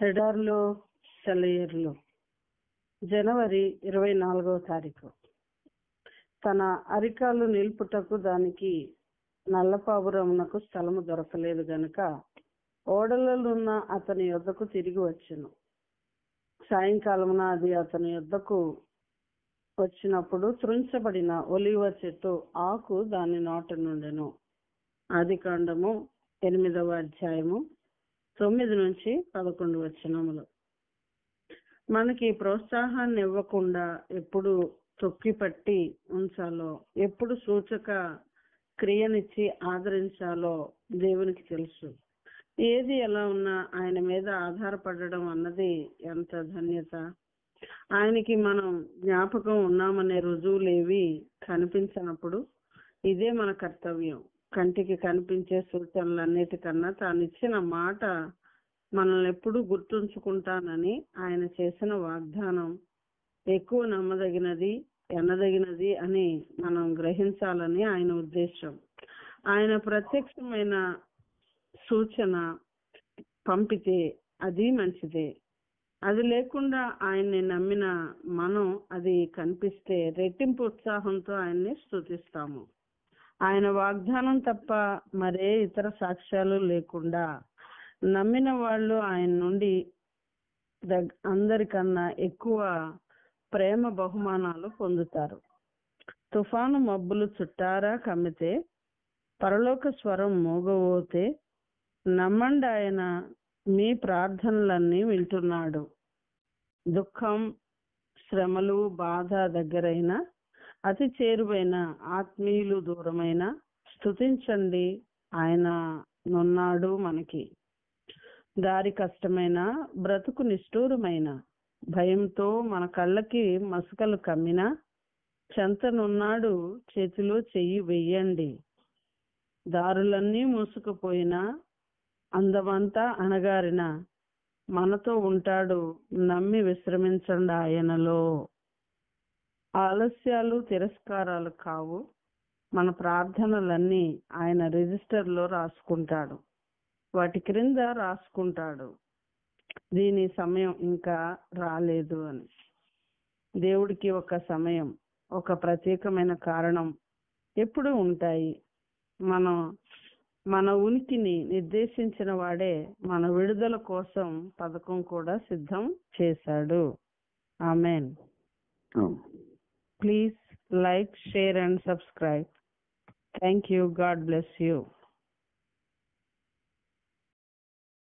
ఎడార్లు సెలయేర్లు జనవరి 24వ తారీఖు. తన అరికాలు నిలుపుటకు దానికి నల్లపావురమునకు స్థలము దొరకలేదు గనుక ఓడలలున్న అతని యొద్దకు తిరిగి వచ్చెను. సాయంకాలమున అది అతని యొద్దకు వచ్చినప్పుడు త్రుంచబడిన ఒలీవ చెట్టు ఆకు దాని నోట నుండెను. ఆదికాండము 8వ అధ్యాయము 9-11 వచనములు. మనకి ప్రోత్సాహాన్ని ఇవ్వకుండా ఎప్పుడు తొక్కిపట్టి ఉంచాలో, ఎప్పుడు సూచక క్రియనిచ్చి ఆదరించాలో దేవునికి తెలుసు. ఏది ఎలా ఉన్నా ఆయన మీద ఆధారపడడం అన్నది ఎంత ధన్యత. ఆయనకి మనం జ్ఞాపకం ఉన్నామనే రుజువులేవి కనిపించినప్పుడు ఇదే మన కర్తవ్యం. కంటికి కనిపించే సూచనలన్నిటికన్నా తానిచ్చిన మాట మనల్ని ఎప్పుడూ గుర్తుంచుకుంటానని ఆయన చేసిన వాగ్దానం ఎక్కువ నమ్మదగినది, ఎన్నదగినది అని మనం గ్రహించాలని ఆయన ఉద్దేశం. ఆయన ప్రత్యక్షమైన సూచన పంపితే అది మంచిదే. అది లేకుండా ఆయన్ని నమ్మిన మనం అది కనిపిస్తే రెట్టింపు ఉత్సాహంతో ఆయన్ని స్తుతిస్తాము. ఆయన వాగ్దానం తప్ప మరే ఇతర సాక్ష్యాలు లేకుండా నమ్మిన వాళ్ళు ఆయన నుండి అందరికన్నా ఎక్కువ ప్రేమ బహుమానాలు పొందుతారు. తుఫాను మబ్బులు చుట్టారా కమ్మితే, పరలోక స్వరం మోగబోతే నమ్మండి, ఆయన మీ ప్రార్థనలన్నీ వింటున్నాడు. దుఃఖం, శ్రమలు, బాధ దగ్గరైన, అతి చేరువైన, ఆత్మీయులు దూరమైన స్తుతించండి, ఆయన నున్నాడు మనకి. దారి కష్టమైన, బ్రతుకు నిష్ఠూరమైన, భయంతో మన కళ్ళకి మసకలు కమ్మినా చెంతనున్నాడు, చేతిలో చెయ్యి వెయ్యండి. దారులన్నీ మూసుకుపోయినా, అందమంతా అణగారిన మనతో ఉంటాడు, నమ్మి విశ్రమించండి ఆయనలో. ఆలస్యాలు, తిరస్కారాలు కావు. మన ప్రార్థనలన్నీ ఆయన రిజిస్టర్లో రాసుకుంటాడు, వాటి క్రింద రాసుకుంటాడు దీని సమయం ఇంకా రాలేదు అని. దేవుడికి ఒక సమయం, ఒక ప్రత్యేకమైన కారణం ఎప్పుడూ ఉంటాయి. మన ఉనికిని నిర్దేశించిన వాడే మన విడుదల కోసం పథకం కూడా సిద్ధం చేశాడు. ఆమేన్. Please like, share and subscribe. Thank you. God bless you.